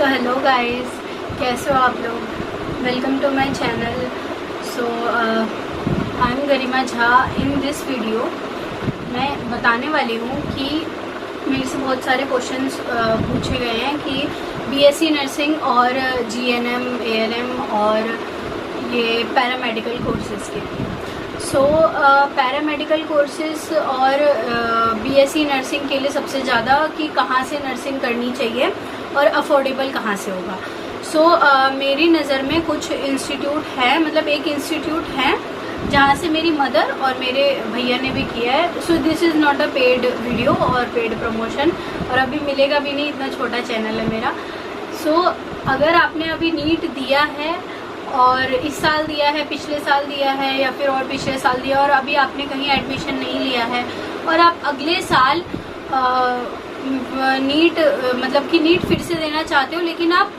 So hello guys, कैसे हो आप लोग। Welcome to my channel. So I am Garima Jha. In this video मैं बताने वाली हूँ कि मेरे से बहुत सारे क्वेश्चंस पूछे गए हैं कि बीएससी नर्सिंग और जीएनएम, एएनएम और ये पैरामेडिकल कोर्सेज़ के लिए। सो पैरामेडिकल कोर्सेज़ और बीएससी नर्सिंग के लिए सबसे ज़्यादा कि कहाँ से नर्सिंग करनी चाहिए और अफोर्डेबल कहाँ से होगा। सो मेरी नज़र में कुछ इंस्टीट्यूट है, मतलब एक इंस्टीट्यूट है जहाँ से मेरी मदर और मेरे भैया ने भी किया है। So this is not a paid video और पेड प्रमोशन, और अभी मिलेगा भी नहीं, इतना छोटा चैनल है मेरा। सो अगर आपने अभी नीट दिया है और इस साल दिया है, पिछले साल दिया है या फिर और पिछले साल दिया, और अभी आपने कहीं एडमिशन नहीं लिया है और आप अगले साल नीट मतलब कि नीट फिर से देना चाहते हो, लेकिन आप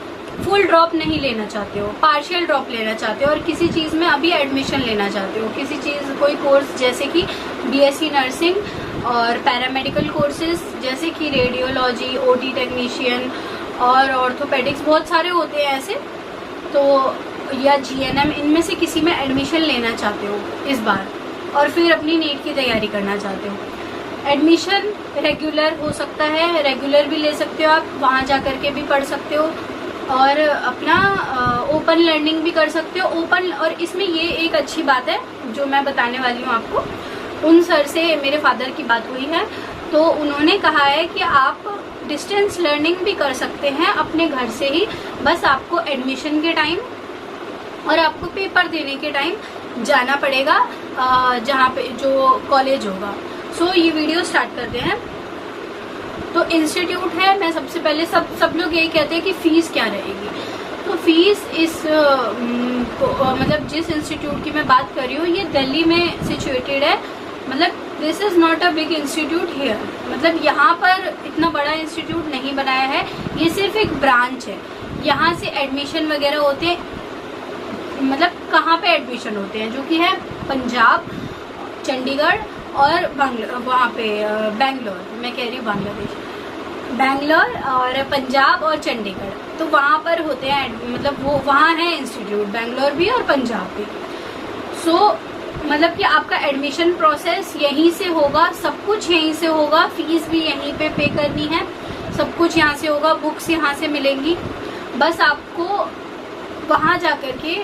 फुल ड्रॉप नहीं लेना चाहते हो, पार्शियल ड्रॉप लेना चाहते हो और किसी चीज़ में अभी एडमिशन लेना चाहते हो, किसी चीज़ कोई कोर्स जैसे कि बीएससी नर्सिंग और पैरामेडिकल कोर्सेज जैसे कि रेडियोलॉजी, ओटी टेक्नीशियन और ऑर्थोपेडिक्स, बहुत सारे होते हैं ऐसे, तो या जीएनएम, इनमें से किसी में एडमिशन लेना चाहते हो इस बार और फिर अपनी नीट की तैयारी करना चाहते हो। एडमिशन रेगुलर हो सकता है, रेगुलर भी ले सकते हो आप, वहाँ जा कर के भी पढ़ सकते हो और अपना ओपन लर्निंग भी कर सकते हो। ओपन, और इसमें ये एक अच्छी बात है जो मैं बताने वाली हूँ आपको। उन सर से मेरे फादर की बात हुई है तो उन्होंने कहा है कि आप डिस्टेंस लर्निंग भी कर सकते हैं अपने घर से ही, बस आपको एडमिशन के टाइम और आपको पेपर देने के टाइम जाना पड़ेगा जहाँ पे जो कॉलेज होगा। सो ये वीडियो स्टार्ट करते हैं। तो इंस्टीट्यूट है, मैं सबसे पहले सब लोग यही कहते हैं कि फ़ीस क्या रहेगी। तो फीस इस मतलब जिस इंस्टीट्यूट की मैं बात कर रही हूँ ये दिल्ली में सिचुएटेड है, मतलब this is not a big institute here, मतलब यहाँ पर इतना बड़ा इंस्टीट्यूट नहीं बनाया है, ये सिर्फ एक ब्रांच है। यहाँ से एडमिशन वगैरह होते हैं, मतलब कहाँ पे एडमिशन होते हैं, जो कि है पंजाब, चंडीगढ़ और वहाँ पे बेंगलोर, मैं कह रही हूँ बांग्लादेश, बेंगलोर और पंजाब और चंडीगढ़, तो वहाँ पर होते हैं, मतलब वो वहाँ है इंस्टीट्यूट, बेंगलोर भी और पंजाब भी। सो मतलब कि आपका एडमिशन प्रोसेस यहीं से होगा, सब कुछ यहीं से होगा, फीस भी यहीं पे करनी है, सब कुछ यहाँ से होगा, बुक्स यहाँ से मिलेंगी, बस आपको वहाँ जा कर के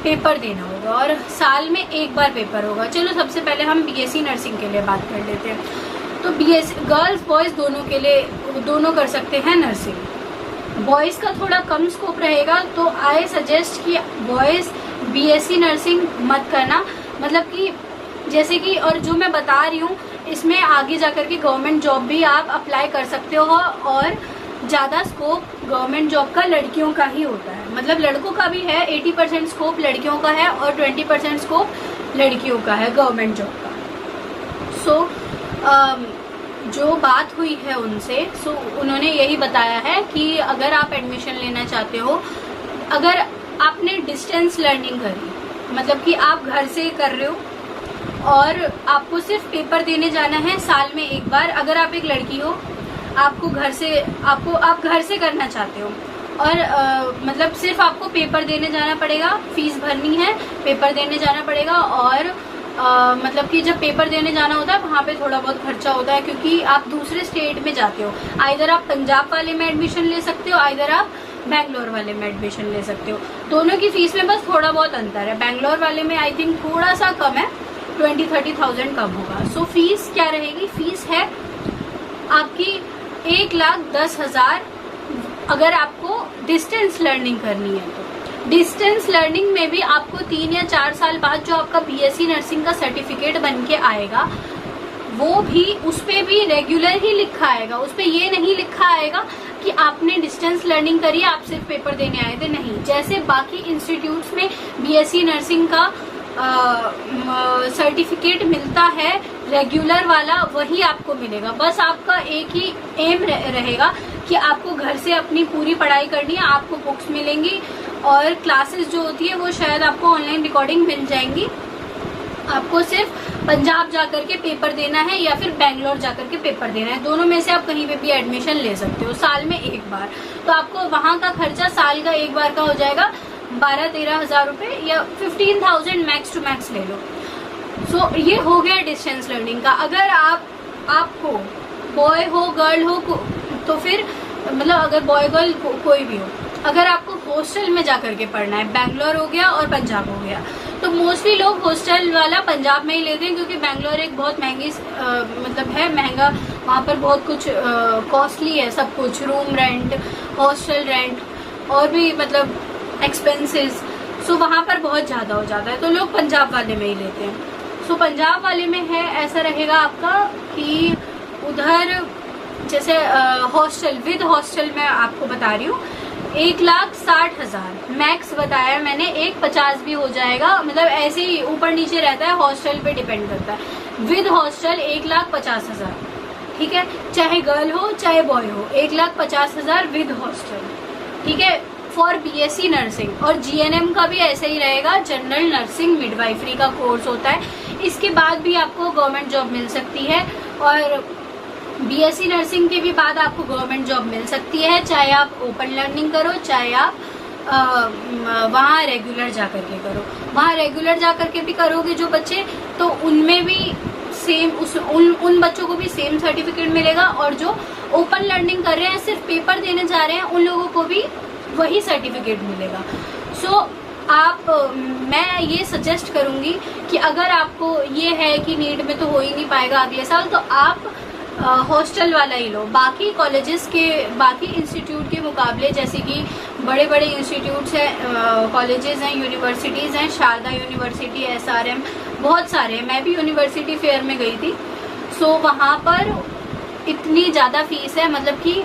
पेपर देना होगा और साल में एक बार पेपर होगा। चलो सबसे पहले हम बीएससी नर्सिंग के लिए बात कर लेते हैं। तो बीएससी गर्ल्स बॉयज़ दोनों के लिए, दोनों कर सकते हैं नर्सिंग। बॉयज़ का थोड़ा कम स्कोप रहेगा, तो आई सजेस्ट कि बॉयज़ बीएससी नर्सिंग मत करना, मतलब कि जैसे कि, और जो मैं बता रही हूँ इसमें आगे जाकर के गवर्नमेंट जॉब भी आप अप्लाई कर सकते हो और ज़्यादा स्कोप गवर्नमेंट जॉब का लड़कियों का ही होता है, मतलब लड़कों का भी है, 80% स्कोप लड़कियों का है और 20% स्कोप लड़कियों का है गवर्नमेंट जॉब का। सो जो बात हुई है उनसे, उन्होंने यही बताया है कि अगर आप एडमिशन लेना चाहते हो, अगर आपने डिस्टेंस लर्निंग करी, मतलब कि आप घर से कर रहे हो और आपको सिर्फ पेपर देने जाना है साल में एक बार, अगर आप एक लड़की हो, आपको घर से, आप घर से करना चाहते हो और मतलब सिर्फ आपको पेपर देने जाना पड़ेगा, फीस भरनी है, पेपर देने जाना पड़ेगा और मतलब कि जब पेपर देने जाना होता है वहाँ पे थोड़ा बहुत खर्चा होता है, क्योंकि आप दूसरे स्टेट में जाते हो। आइदर आप पंजाब वाले में एडमिशन ले सकते हो, आइदर आप बेंगलोर वाले में एडमिशन ले सकते हो। दोनों की फीस में बस थोड़ा बहुत अंतर है, बेंगलोर वाले में आई थिंक थोड़ा सा कम है, 20-30,000 कम होगा। सो फीस क्या रहेगी, फीस है आपकी 1,10,000 अगर आपको डिस्टेंस लर्निंग करनी है। तो डिस्टेंस लर्निंग में भी आपको 3 या 4 साल बाद जो आपका बीएससी नर्सिंग का सर्टिफिकेट बन के आएगा, वो भी उस पर भी रेगुलर ही लिखा आएगा, उस पर ये नहीं लिखा आएगा कि आपने डिस्टेंस लर्निंग करी, आप सिर्फ पेपर देने आए थे, नहीं। जैसे बाकी इंस्टीट्यूट्स में बीएससी नर्सिंग का सर्टिफिकेट मिलता है रेगुलर वाला, वही आपको मिलेगा। बस आपका एक ही एम रहेगा कि आपको घर से अपनी पूरी पढ़ाई करनी है, आपको बुक्स मिलेंगी और क्लासेस जो होती है वो शायद आपको ऑनलाइन रिकॉर्डिंग मिल जाएंगी, आपको सिर्फ पंजाब जाकर के पेपर देना है या फिर बेंगलोर जाकर के पेपर देना है। दोनों में से आप कहीं पे भी एडमिशन ले सकते हो साल में एक बार। तो आपको वहाँ का खर्चा साल का एक बार का हो जाएगा 12-13 हजार रुपये या 15,000 मैक्स टू मैक्स ले लो। सो ये हो गया डिस्टेंस लर्निंग का। अगर आपको बॉय हो गर्ल हो तो फिर मतलब अगर बॉय गर्ल कोई भी हो, अगर आपको हॉस्टल में जाकर के पढ़ना है, बेंगलोर हो गया और पंजाब हो गया, तो मोस्टली लोग हॉस्टल वाला पंजाब में ही लेते हैं क्योंकि बेंगलोर एक बहुत महंगी मतलब है महंगा, वहाँ पर बहुत कुछ कॉस्टली है सब कुछ, रूम रेंट, हॉस्टल रेंट और भी मतलब एक्सपेंसेस। सो वहाँ पर बहुत ज़्यादा हो जाता है तो लोग पंजाब वाले में ही लेते हैं। सो पंजाब वाले में है ऐसा रहेगा आपका कि उधर जैसे हॉस्टल विद हॉस्टल मैं आपको बता रही हूँ 1,60,000 मैक्स बताया मैंने, 1,50 भी हो जाएगा, मतलब ऐसे ही ऊपर नीचे रहता है, हॉस्टल पे डिपेंड करता है। विद हॉस्टल 1,50,000, ठीक है, चाहे गर्ल हो चाहे बॉय हो, 1,50,000 विद हॉस्टल, ठीक है, फॉर बीएससी नर्सिंग। और जीएनएम का भी ऐसे ही रहेगा, जनरल नर्सिंग मिडवाइफरी का कोर्स होता है। इसके बाद भी आपको गवर्नमेंट जॉब मिल सकती है और बीएससी नर्सिंग के भी बाद आपको गवर्नमेंट जॉब मिल सकती है, चाहे आप ओपन लर्निंग करो चाहे आप वहाँ रेगुलर जाकर के करो। वहाँ रेगुलर जाकर के भी करोगे जो बच्चे, तो उनमें भी सेम उन बच्चों को भी सेम सर्टिफिकेट मिलेगा, और जो ओपन लर्निंग कर रहे हैं सिर्फ पेपर देने जा रहे हैं उन लोगों को भी वही सर्टिफिकेट मिलेगा। सो मैं ये सजेस्ट करूंगी कि अगर आपको ये है कि नीट में तो हो ही नहीं पाएगा अगले साल, तो आप हॉस्टल वाला ही लो। बाकी कॉलेजेस के बाकी इंस्टीट्यूट के मुकाबले, जैसे कि बड़े बड़े इंस्टीट्यूट्स हैं, कॉलेजेस हैं, यूनिवर्सिटीज़ हैं, शारदा यूनिवर्सिटी, SRM, बहुत सारे हैं। मैं भी यूनिवर्सिटी फेयर में गई थी। सो वहाँ पर इतनी ज़्यादा फीस है, मतलब कि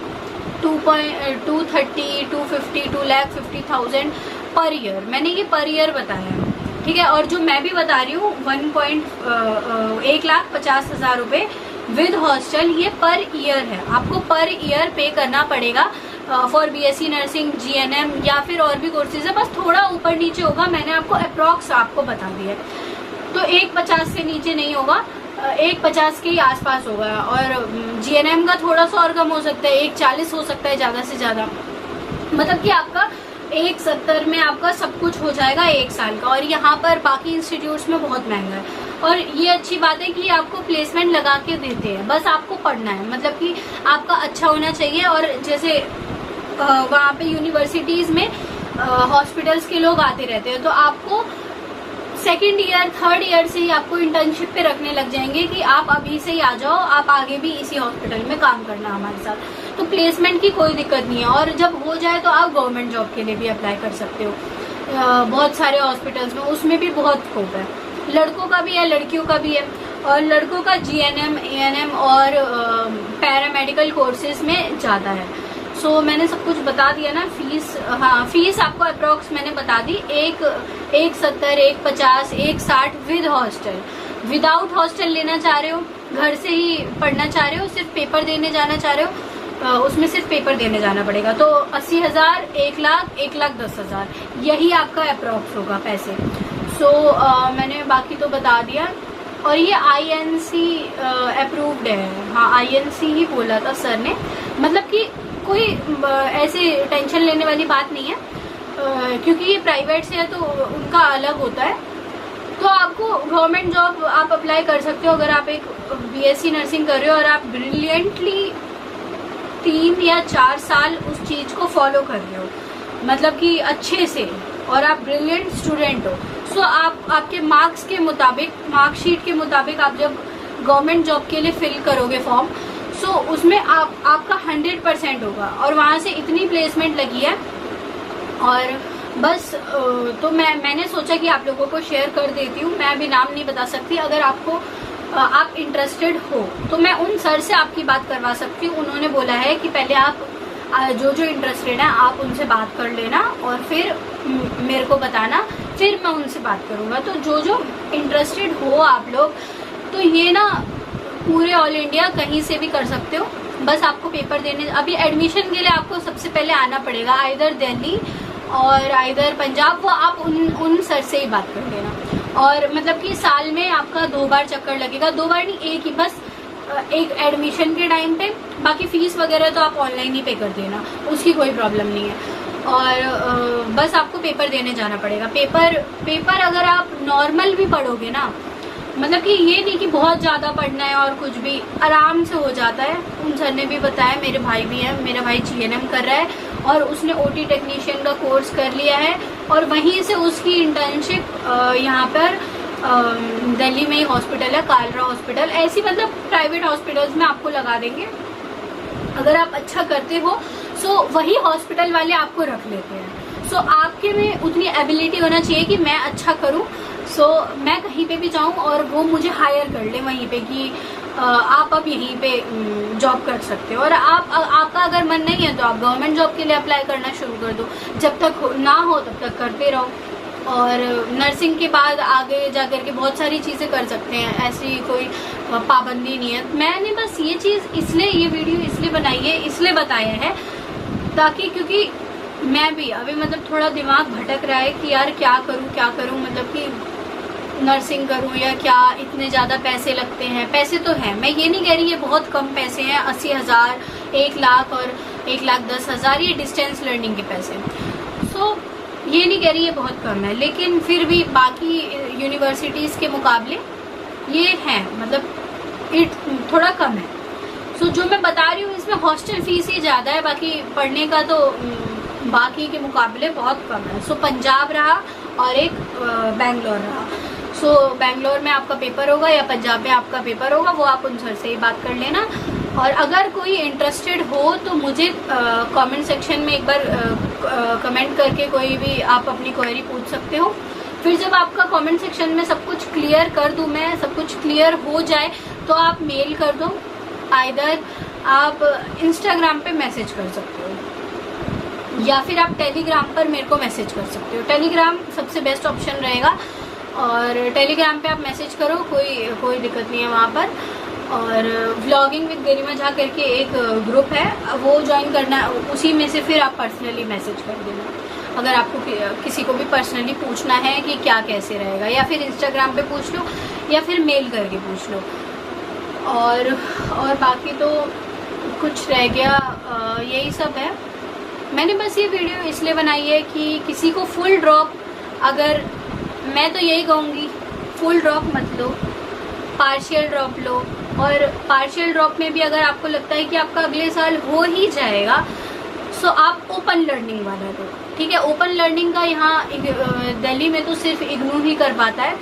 230, 250, 2,50,000 पर ईयर। मैंने ये पर ईयर बताया, ठीक है। और जो मैं भी बता रही हूँ 1,50,000 रुपये विद हॉस्टल, ये पर ईयर है। आपको पर ईयर पे करना पड़ेगा फॉर बीएससी नर्सिंग, जीएनएम या फिर और भी कोर्सेज है, बस थोड़ा ऊपर नीचे होगा। मैंने आपको अप्रॉक्स आपको बता दिया, तो 1,50 से नीचे नहीं होगा, 1,50 के ही आसपास होगा। और जीएनएम का थोड़ा सा और कम हो सकता है, 1,40 हो सकता है ज़्यादा से ज़्यादा। मतलब कि आपका 1,70 में आपका सब कुछ हो जाएगा 1 साल का। और यहाँ पर बाकी इंस्टीट्यूट्स में बहुत महंगा है। और ये अच्छी बात है कि आपको प्लेसमेंट लगा के देते हैं, बस आपको पढ़ना है, मतलब कि आपका अच्छा होना चाहिए। और जैसे वहाँ पे यूनिवर्सिटीज़ में हॉस्पिटल्स के लोग आते रहते हैं, तो आपको सेकेंड ईयर, थर्ड ईयर से ही आपको इंटर्नशिप पे रखने लग जाएंगे कि आप अभी से ही आ जाओ, आप आगे भी इसी हॉस्पिटल में काम करना हमारे साथ। तो प्लेसमेंट की कोई दिक्कत नहीं है। और जब हो जाए तो आप गवर्नमेंट जॉब के लिए भी अप्लाई कर सकते हो बहुत सारे हॉस्पिटल्स में, उसमें भी बहुत स्कोप है। लड़कों का भी है, लड़कियों का भी है। और लड़कों का जीएनएम, एएनएम और पैरामेडिकल कोर्सेज में ज़्यादा है। सो मैंने सब कुछ बता दिया ना। फीस, हाँ, फीस आपको अप्रॉक्स मैंने बता दी, 1,70, 1,50, 1,60 विद हॉस्टल। विदाउट हॉस्टल लेना चाह रहे हो, घर से ही पढ़ना चाह रहे हो, सिर्फ पेपर देने जाना चाह रहे हो, उसमें सिर्फ पेपर देने जाना पड़ेगा, तो 80,000, 1,00,000, 1,10,000 यही आपका अप्रॉक्स होगा पैसे। सो मैंने बाकी तो बता दिया। और ये INC अप्रूव्ड है, हाँ INC ही बोला था सर ने, मतलब कि कोई ऐसे टेंशन लेने वाली बात नहीं है, क्योंकि ये प्राइवेट से है तो उनका अलग होता है। तो आपको गवर्नमेंट जॉब आप अप्लाई कर सकते हो अगर आप एक बीएससी नर्सिंग कर रहे हो और आप ब्रिलियंटली 3 या 4 साल उस चीज़ को फॉलो कर रहे हो, मतलब कि अच्छे से, और आप ब्रिलियंट स्टूडेंट हो। सो आपके मार्क्स के मुताबिक, मार्कशीट के मुताबिक आप जब गवर्नमेंट जॉब के लिए फिल करोगे फॉर्म, सो उसमें आपका 100% होगा। और वहाँ से इतनी प्लेसमेंट लगी है। और बस तो मैंने सोचा कि आप लोगों को शेयर कर देती हूँ। मैं अभी नाम नहीं बता सकती। अगर आप इंटरेस्टेड हो तो मैं उन सर से आपकी बात करवा सकती हूँ। उन्होंने बोला है कि पहले आप जो इंटरेस्टेड है आप उनसे बात कर लेना और फिर मेरे को बताना, फिर मैं उनसे बात करूँगा। तो जो इंटरेस्टेड हो आप लोग, तो ये ना पूरे ऑल इंडिया कहीं से भी कर सकते हो। बस आपको पेपर देने, अभी एडमिशन के लिए आपको सबसे पहले आना पड़ेगा आइदर दिल्ली और आइदर पंजाब। वो आप उन सर से ही बात कर लेना। और मतलब कि साल में आपका 2 बार चक्कर लगेगा, 2 बार नहीं, एक ही बस, एक एडमिशन के टाइम पे। बाकी फीस वगैरह तो आप ऑनलाइन ही पे कर देना, उसकी कोई प्रॉब्लम नहीं है। और बस आपको पेपर देने जाना पड़ेगा। पेपर अगर आप नॉर्मल भी पढ़ोगे ना, मतलब कि ये नहीं कि बहुत ज़्यादा पढ़ना है और कुछ भी, आराम से हो जाता है। उन सर ने भी बताया, मेरे भाई भी है, मेरा भाई GNM कर रहा है और उसने OT टेक्नीशियन का कोर्स कर लिया है और वहीं से उसकी इंटर्नशिप यहाँ पर दिल्ली में ही हॉस्पिटल है, कालरा हॉस्पिटल, ऐसी मतलब प्राइवेट हॉस्पिटल्स में आपको लगा देंगे। अगर आप अच्छा करते हो सो वही हॉस्पिटल वाले आपको रख लेते हैं। सो आपके में उतनी एबिलिटी होना चाहिए कि मैं अच्छा करूं, सो मैं कहीं पे भी जाऊं और वो मुझे हायर कर ले वहीं पे कि आप अब यहीं पे जॉब कर सकते हो। और आपका अगर मन नहीं है तो आप गवर्नमेंट जॉब के लिए अप्लाई करना शुरू कर दो, जब तक ना हो तब तक करते रहो। और नर्सिंग के बाद आगे जाकर के बहुत सारी चीज़ें कर सकते हैं, ऐसी कोई पाबंदी नहीं है। मैंने बस ये चीज़ इसलिए, ये वीडियो इसलिए बनाई है, इसलिए बताया है ताकि, क्योंकि मैं भी अभी मतलब थोड़ा दिमाग भटक रहा है कि यार क्या करूं, मतलब कि नर्सिंग करूं या क्या, इतने ज़्यादा पैसे लगते हैं। पैसे तो हैं, मैं ये नहीं कह रही ये बहुत कम पैसे हैं, 80,000, 1 लाख और 1,10,000 ये डिस्टेंस लर्निंग के पैसे। सो ये नहीं कह रही ये बहुत कम है, लेकिन फिर भी बाकी यूनिवर्सिटीज़ के मुकाबले ये है, मतलब थोड़ा कम है। सो जो मैं बता रही हूँ इसमें हॉस्टल फीस ही ज़्यादा है, बाकी पढ़ने का तो बाकी के मुकाबले बहुत कम है। सो पंजाब रहा और एक बेंगलोर रहा। सो बेंगलोर में आपका पेपर होगा या पंजाब में आपका पेपर होगा, वो आप उन सर से ही बात कर लेना। और अगर कोई इंटरेस्टेड हो तो मुझे कमेंट सेक्शन में एक बार कमेंट करके कोई भी आप अपनी क्वेरी पूछ सकते हो। फिर जब आपका कमेंट सेक्शन में सब कुछ क्लियर कर दूं मैं, सब कुछ क्लियर हो जाए तो आप मेल कर दो, आइदर आप इंस्टाग्राम पे मैसेज कर सकते हो या फिर आप टेलीग्राम पर मेरे को मैसेज कर सकते हो। टेलीग्राम सबसे बेस्ट ऑप्शन रहेगा और टेलीग्राम पे आप मैसेज करो, कोई दिक्कत नहीं है वहाँ पर। और व्लॉगिंग विद गरिमा झा करके एक ग्रुप है, वो ज्वाइन करना, उसी में से फिर आप पर्सनली मैसेज कर देना अगर आपको किसी को भी पर्सनली पूछना है कि क्या कैसे रहेगा, या फिर इंस्टाग्राम पे पूछ लो या फिर मेल करके पूछ लो। और बाकी तो कुछ रह गया, यही सब है। मैंने बस ये वीडियो इसलिए बनाई है कि किसी को फुल ड्रॉप, अगर मैं तो यही कहूँगी फुल ड्रॉप मत लो, पार्शियल ड्रॉप लो। और पार्शियल ड्रॉप में भी अगर आपको लगता है कि आपका अगले साल हो ही जाएगा, सो आप ओपन लर्निंग वाला दो, ठीक है। ओपन लर्निंग का यहाँ दिल्ली में तो सिर्फ इग्नू ही कर पाता है,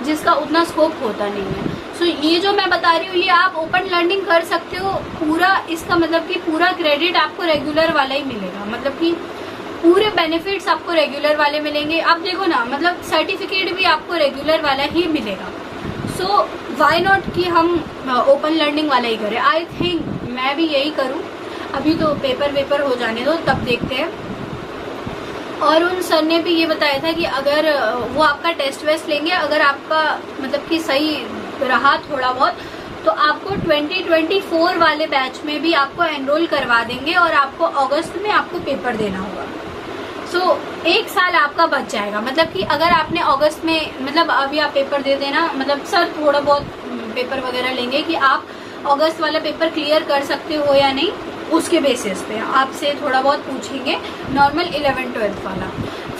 जिसका उतना स्कोप होता नहीं है। सो ये जो मैं बता रही हूँ ये आप ओपन लर्निंग कर सकते हो पूरा, इसका मतलब कि पूरा क्रेडिट आपको रेगुलर वाला ही मिलेगा, मतलब कि पूरे बेनिफिट्स आपको रेगुलर वाले मिलेंगे। आप देखो ना, मतलब सर्टिफिकेट भी आपको रेगुलर वाला ही मिलेगा। सो वाई नॉट कि हम ओपन लर्निंग वाला ही करें। आई थिंक मैं भी यही करूं, अभी तो पेपर हो जाने दो, तब देखते हैं। और उन सर ने भी ये बताया था कि अगर वो आपका टेस्ट वेस्ट लेंगे, अगर आपका मतलब कि सही रहा थोड़ा बहुत, तो आपको 2024 वाले बैच में भी आपको एनरोल करवा देंगे और आपको अगस्त में आपको पेपर देना होगा। सो 1 साल आपका बच जाएगा। मतलब कि अगर आपने अगस्त में, मतलब अभी आप पेपर दे देना, मतलब सर थोड़ा बहुत पेपर वगैरह लेंगे कि आप अगस्त वाला पेपर क्लियर कर सकते हो या नहीं, उसके बेसिस पे आपसे थोड़ा बहुत पूछेंगे, नॉर्मल 11th-12th वाला।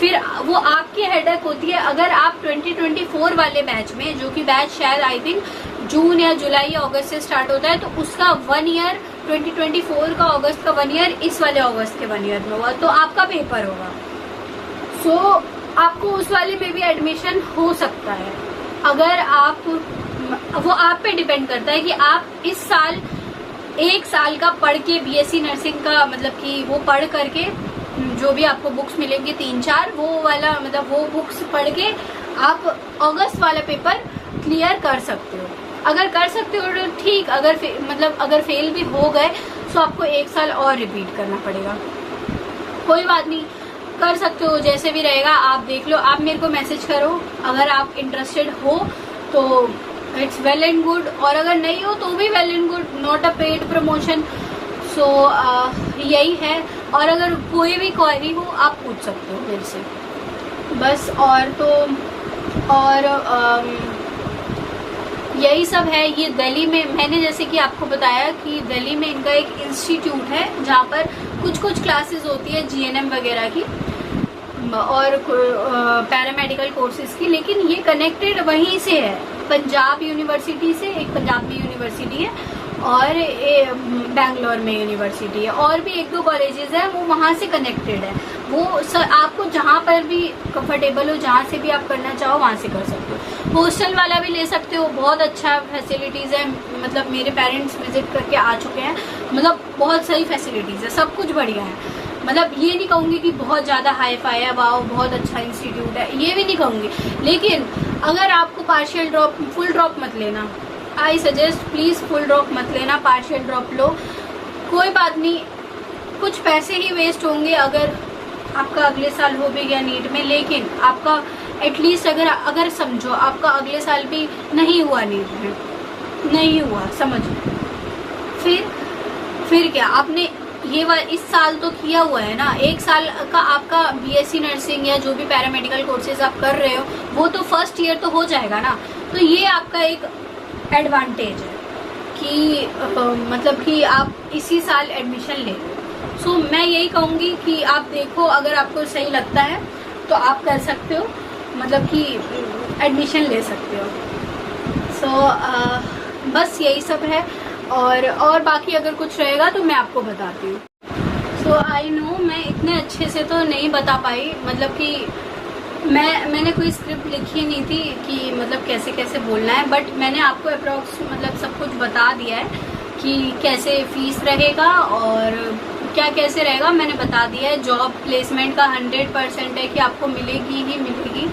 फिर वो आपकी हेडेक होती है अगर आप 2024 वाले बैच में, जो कि बैच शायद आई थिंक जून या जुलाई या अगस्त से स्टार्ट होता है, तो उसका 1 ईयर 2024 का अगस्त का 1 ईयर इस वाले अगस्त के 1 ईयर में हुआ, तो आपका पेपर होगा। सो आपको उस वाले में भी एडमिशन हो सकता है, अगर आप, वो आप पे डिपेंड करता है कि आप इस साल 1 साल का पढ़ के BSc नर्सिंग का, मतलब कि वो पढ़ करके जो भी आपको बुक्स मिलेंगी 3-4, वो वाला मतलब वो बुक्स पढ़ के आप अगस्त वाला पेपर क्लियर कर सकते हो। अगर कर सकते हो तो ठीक, अगर फेल भी हो गए तो आपको 1 साल और रिपीट करना पड़ेगा। कोई बात नहीं, कर सकते हो, जैसे भी रहेगा आप देख लो। आप मेरे को मैसेज करो अगर आप इंटरेस्टेड हो तो, इट्स वेल एंड गुड, और अगर नहीं हो तो भी well and good, not a paid promotion. So यही है। और अगर कोई भी क्वेरी हो आप पूछ सकते हो मेरे से, बस। और तो और यही सब है। ये दिल्ली में, मैंने जैसे कि आपको बताया कि दिल्ली में इनका एक इंस्टीट्यूट है जहाँ पर कुछ क्लासेस होती है जीएनएम वगैरह की और पैरामेडिकल कोर्सेज की, लेकिन ये कनेक्टेड वहीं से है, पंजाब यूनिवर्सिटी से। एक पंजाब में यूनिवर्सिटी है और बैंगलोर में यूनिवर्सिटी है, और भी 1-2 कॉलेजेस हैं, वो वहाँ से कनेक्टेड है। वो आपको जहाँ पर भी कंफर्टेबल हो, जहाँ से भी आप करना चाहो वहाँ से कर सकते हो। हॉस्टल वाला भी ले सकते हो, बहुत अच्छा फैसिलिटीज़ है। मतलब मेरे पेरेंट्स विजिट करके आ चुके हैं, मतलब बहुत सही फैसिलिटीज़ है, सब कुछ बढ़िया है। मतलब ये नहीं कहूँगी कि बहुत ज़्यादा हाई फाई है, वाओ बहुत अच्छा इंस्टीट्यूट है, ये भी नहीं कहूँगी। लेकिन अगर आपको पार्शियल ड्रॉप, फुल ड्रॉप मत लेना, I suggest please full drop मत लेना, पार्शियल ड्रॉप लो। कोई बात नहीं, कुछ पैसे ही वेस्ट होंगे अगर आपका अगले साल हो भी गया नीट में, लेकिन आपका एटलीस्ट अगर समझो आपका अगले साल भी नहीं हुआ नीट में, नहीं हुआ, समझो, फिर क्या आपने इस साल तो किया हुआ है ना। 1 साल का आपका बीएससी नर्सिंग या जो भी पैरामेडिकल कोर्सेज आप कर रहे हो वो तो फर्स्ट ईयर तो हो जाएगा ना। तो ये आपका एक एडवांटेज है कि मतलब कि आप इसी साल एडमिशन ले लो। सो मैं यही कहूँगी कि आप देखो, अगर आपको सही लगता है तो आप कर सकते हो, मतलब कि एडमिशन ले सकते हो। सो बस यही सब है, और बाकी अगर कुछ रहेगा तो मैं आपको बताती हूँ। सो आई नो मैं इतने अच्छे से तो नहीं बता पाई, मतलब कि मैंने कोई स्क्रिप्ट लिखी नहीं थी कि मतलब कैसे कैसे बोलना है, बट मैंने आपको अप्रॉक्स मतलब सब कुछ बता दिया है कि कैसे फीस रहेगा और क्या कैसे रहेगा, मैंने बता दिया है। जॉब प्लेसमेंट का 100% है कि आपको मिलेगी ही मिलेगी,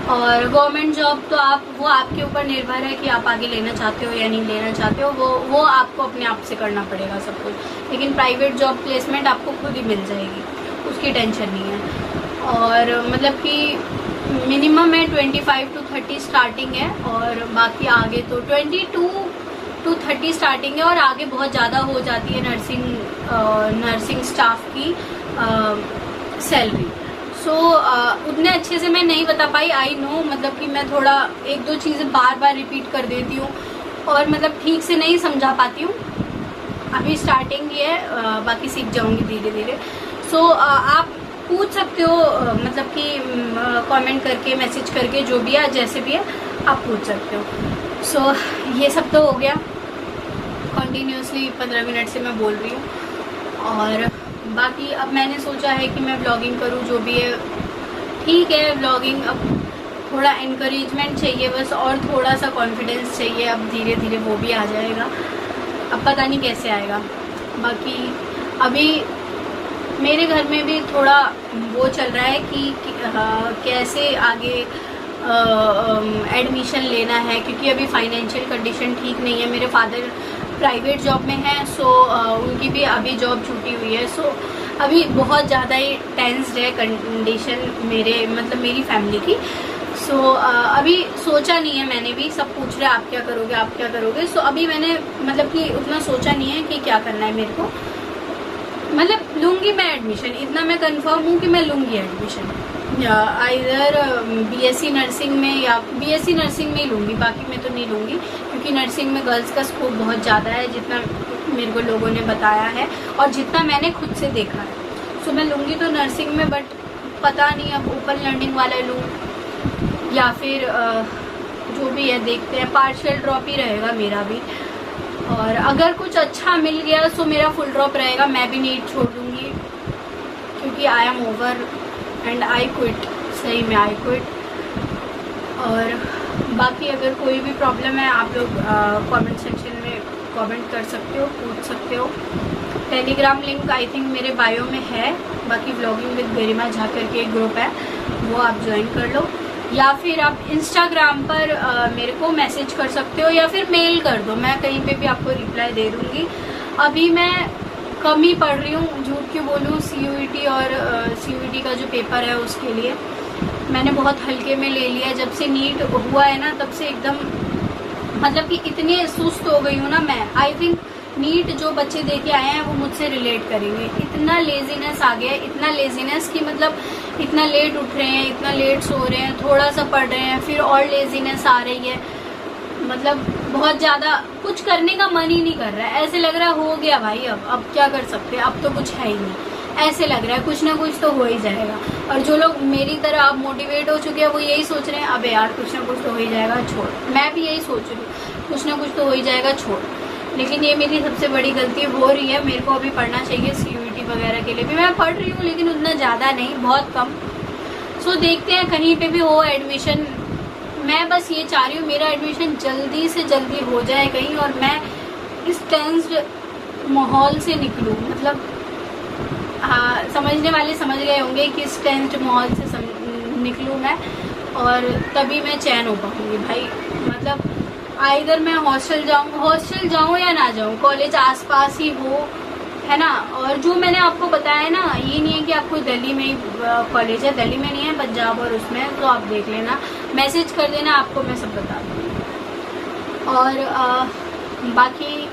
और गवर्नमेंट जॉब तो वो आपके ऊपर निर्भर है कि आप आगे लेना चाहते हो या नहीं लेना चाहते हो, वो आपको अपने आप से करना पड़ेगा सब कुछ। लेकिन प्राइवेट जॉब प्लेसमेंट आपको खुद ही मिल जाएगी, उसकी टेंशन नहीं है। और मतलब कि मिनिमम है 25 to 30 स्टार्टिंग है, और बाकी आगे तो 22 to 30 स्टार्टिंग है, और आगे बहुत ज़्यादा हो जाती है नर्सिंग स्टाफ की सैलरी। सो उतने अच्छे से मैं नहीं बता पाई, आई नो, मतलब कि मैं थोड़ा 1-2 चीज़ें बार रिपीट कर देती हूँ और मतलब ठीक से नहीं समझा पाती हूँ। अभी स्टार्टिंग ही है, बाकी सीख जाऊँगी धीरे धीरे। सो आप पूछ सकते हो, मतलब कि कमेंट करके, मैसेज करके, जो भी है जैसे भी है आप पूछ सकते हो। सो ये सब तो हो गया, कंटिन्यूसली 15 मिनट से मैं बोल रही हूँ। और बाकी अब मैंने सोचा है कि मैं व्लॉगिंग करूँ, जो भी है ठीक है। व्लॉगिंग अब थोड़ा इनकरेजमेंट चाहिए बस, और थोड़ा सा कॉन्फिडेंस चाहिए, अब धीरे धीरे वो भी आ जाएगा, अब पता नहीं कैसे आएगा। बाकी अभी मेरे घर में भी थोड़ा वो चल रहा है कि कैसे आगे एडमिशन लेना है, क्योंकि अभी फाइनेंशियल कंडीशन ठीक नहीं है। मेरे फादर प्राइवेट जॉब में हैं, सो उनकी भी अभी जॉब छूटी हुई है। सो अभी बहुत ज़्यादा ही टेंस्ड है कंडीशन मेरी फैमिली की। सो अभी सोचा नहीं है, मैंने भी, सब पूछ रहे आप क्या करोगे, आप क्या करोगे। सो अभी मैंने मतलब कि उतना सोचा नहीं है कि क्या करना है मेरे को, मतलब लूँगी मैं एडमिशन, इतना मैं कंफर्म हूँ कि मैं लूँगी एडमिशन, या आइदर बीएससी नर्सिंग में या बीएससी नर्सिंग में ही लूँगी, बाकी मैं तो नहीं लूँगी, क्योंकि नर्सिंग में गर्ल्स का स्कोप बहुत ज़्यादा है, जितना मेरे को लोगों ने बताया है और जितना मैंने खुद से देखा है। सो मैं लूँगी तो नर्सिंग में, बट पता नहीं अब ओपन लर्निंग वाला लूँ या फिर जो भी है देखते हैं। पार्शियल ड्रॉप ही रहेगा मेरा भी, और अगर कुछ अच्छा मिल गया तो मेरा फुल ड्रॉप रहेगा, मैं भी नीट छोड़ दूँगी, क्योंकि I am over and I quit, सही में आई क्विट। और बाकी अगर कोई भी प्रॉब्लम है आप लोग कमेंट सेक्शन में कमेंट कर सकते हो, पूछ सकते हो। टेलीग्राम लिंक आई थिंक मेरे बायो में है, बाकी व्लॉगिंग विद गरिमा झा करके एक ग्रुप है, वो आप ज्वाइन कर लो, या फिर आप इंस्टाग्राम पर मेरे को मैसेज कर सकते हो, या फिर मेल कर दो, मैं कहीं पे भी आपको रिप्लाई दे दूँगी। अभी मैं कम ही पढ़ रही हूँ, झूठ क्यों बोलूँ, CUET और CUET का जो पेपर है उसके लिए मैंने बहुत हल्के में ले लिया। जब से नीट हुआ है ना, तब से एकदम मतलब कि इतनी सुस्त हो गई हूँ ना मैं, आई थिंक नीट जो बच्चे दे के आए हैं वो मुझसे रिलेट करेंगे। इतना लेजीनेस आ गया है, इतना लेजीनेस कि मतलब इतना लेट उठ रहे हैं, इतना लेट सो रहे हैं, थोड़ा सा पढ़ रहे हैं, फिर और लेजीनेस आ रही है। मतलब बहुत ज़्यादा कुछ करने का मन ही नहीं कर रहा है। ऐसे लग रहा है हो गया भाई, अब क्या कर सकते हैं, अब तो कुछ है ही नहीं। ऐसे लग रहा है कुछ ना कुछ तो हो ही जाएगा। और जो लोग मेरी तरह अब मोटिवेट हो चुके हैं वो यही सोच रहे हैं अबे यार कुछ ना कुछ तो हो ही जाएगा, छोड़। मैं भी यही सोच रही हूँ कुछ ना कुछ तो हो ही जाएगा, छोड़। लेकिन ये मेरी सबसे बड़ी गलती हो रही है। मेरे को अभी पढ़ना चाहिए CUET वगैरह के लिए भी। मैं पढ़ रही हूँ लेकिन उतना ज़्यादा नहीं, बहुत कम। सो देखते हैं कहीं पे भी हो एडमिशन। मैं बस ये चाह रही हूँ मेरा एडमिशन जल्दी से जल्दी हो जाए कहीं, और मैं इस टेंस्ड माहौल से निकलूँ। मतलब हाँ, समझने वाले समझ गए होंगे कि इस टेंस्ड माहौल से निकलूँ मैं, और तभी मैं चैन हो पाऊँगी भाई। मतलब आइदर मैं हॉस्टल जाऊँ या ना जाऊँ, कॉलेज आसपास ही हो, है ना। और जो मैंने आपको बताया ना, ये नहीं है कि आपको दिल्ली में ही कॉलेज है, दिल्ली में नहीं है, पंजाब और उसमें, तो आप देख लेना, मैसेज कर देना, आपको मैं सब बता दूँगी। और बाकी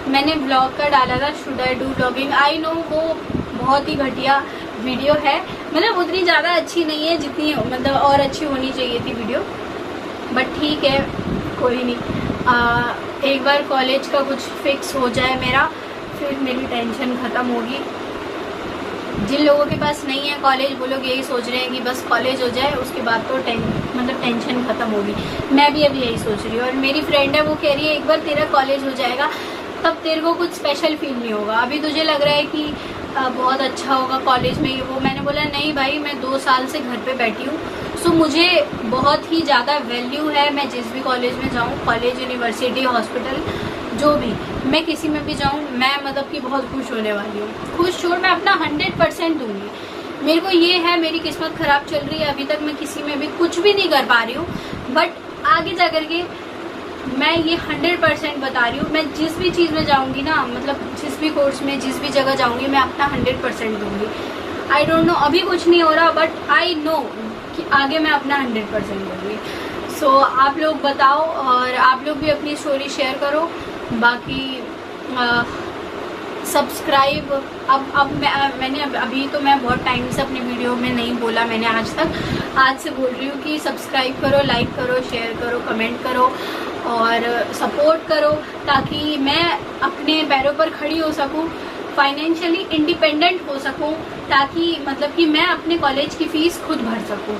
मैंने ब्लॉग का डाला था should I do blogging. I know वो बहुत ही घटिया वीडियो है, मतलब उतनी ज़्यादा अच्छी नहीं है जितनी मतलब और अच्छी होनी चाहिए थी वीडियो, बट ठीक है कोई नहीं। एक बार कॉलेज का कुछ फिक्स हो जाए मेरा, फिर मेरी टेंशन ख़त्म होगी। जिन लोगों के पास नहीं है कॉलेज वो लोग यही सोच रहे हैं कि बस कॉलेज हो जाए उसके बाद तो टेंशन ख़त्म होगी। मैं भी अभी यही सोच रही हूँ। और मेरी फ्रेंड है वो कह रही है एक बार तेरा कॉलेज हो जाएगा तब तेरे को कुछ स्पेशल फील नहीं होगा, अभी तुझे लग रहा है कि बहुत अच्छा होगा कॉलेज में वो। मैंने बोला नहीं भाई, मैं 2 साल से घर पे बैठी हूँ, सो मुझे बहुत ही ज़्यादा वैल्यू है। मैं जिस भी कॉलेज में जाऊँ, कॉलेज, यूनिवर्सिटी, हॉस्पिटल, जो भी, मैं किसी में भी जाऊँ, मैं मतलब कि बहुत खुश होने वाली हूँ। खुश छोड़, मैं अपना 100% दूँगी। मेरे को ये है मेरी किस्मत ख़राब चल रही है, अभी तक मैं किसी में भी कुछ भी नहीं कर पा रही हूँ, बट आगे जा कर के मैं ये 100% बता रही हूँ। मैं जिस भी चीज़ में जाऊँगी ना, मतलब जिस भी कोर्स में, जिस भी जगह जाऊँगी, मैं अपना 100% दूँगी। आई डोंट नो अभी कुछ नहीं हो रहा, बट आई नो कि आगे मैं अपना 100% दूँगी। सो आप लोग बताओ, और आप लोग भी अपनी स्टोरी शेयर करो। बाकी सब्सक्राइब, अब मैंने अभी तो मैं बहुत टाइम से अपने वीडियो में नहीं बोला मैंने आज से बोल रही हूँ कि सब्सक्राइब करो, लाइक करो, शेयर करो, कमेंट करो और सपोर्ट करो, ताकि मैं अपने पैरों पर खड़ी हो सकूँ, फाइनेंशियली इंडिपेंडेंट हो सकूँ, ताकि मतलब कि मैं अपने कॉलेज की फ़ीस खुद भर सकूँ।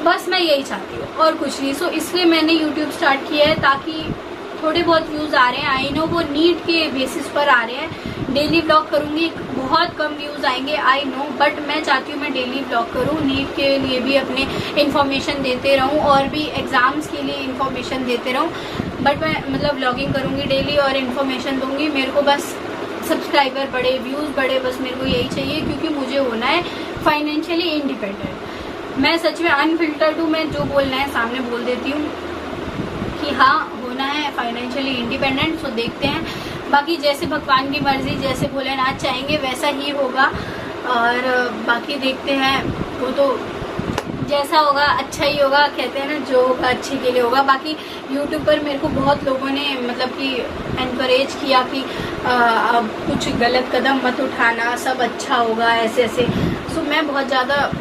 बस मैं यही चाहती हूँ और कुछ नहीं। सो इसलिए मैंने यूट्यूब स्टार्ट किया है, ताकि थोड़े बहुत व्यूज़ आ रहे हैं। आई नो वो नीट के बेसिस पर आ रहे हैं। डेली व्लॉग करूँगी, बहुत कम व्यूज़ आएंगे, आई नो, बट मैं चाहती हूँ मैं डेली व्लॉग करूँ, नीट के लिए भी अपने इन्फॉर्मेशन देते रहूँ और भी एग्ज़ाम्स के लिए इन्फॉर्मेशन देते रहूँ। बट मैं मतलब व्लॉगिंग करूँगी डेली और इन्फॉर्मेशन दूँगी। मेरे को बस सब्सक्राइबर बढ़े, व्यूज़ बढ़े, बस मेरे को यही चाहिए, क्योंकि मुझे होना है फाइनेंशियली इंडिपेंडेंट। मैं सच में अनफिल्टर्ड हूँ, मैं जो बोलना है सामने बोल देती हूँ कि हाँ होना है फाइनेंशियली इंडिपेंडेंट। सो देखते हैं, बाकी जैसे भगवान की मर्जी, जैसे भोलेनाथ चाहेंगे वैसा ही होगा। और बाकी देखते हैं, वो तो जैसा होगा अच्छा ही होगा, कहते हैं ना जो होगा अच्छे के लिए होगा। बाकी यूट्यूब पर मेरे को बहुत लोगों ने मतलब कि एनकरेज किया कि अब कुछ गलत कदम मत उठाना, सब अच्छा होगा, ऐसे ऐसे। सो मैं बहुत ज़्यादा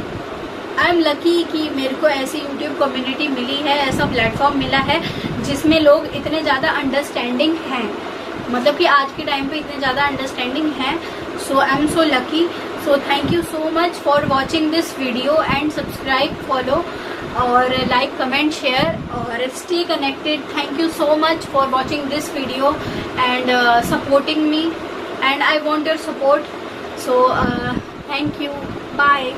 आई एम लकी कि मेरे को ऐसी यूट्यूब कम्युनिटी मिली है, ऐसा प्लेटफॉर्म मिला है जिसमें लोग इतने ज़्यादा अंडरस्टैंडिंग हैं, मतलब कि आज के टाइम पे इतने ज़्यादा अंडरस्टैंडिंग हैं। So I am so lucky. So thank you so much for watching this video and subscribe, follow और लाइक, कमेंट, शेयर और stay connected. Thank you so much for watching this video and supporting me, and I want your support. So thank you, bye.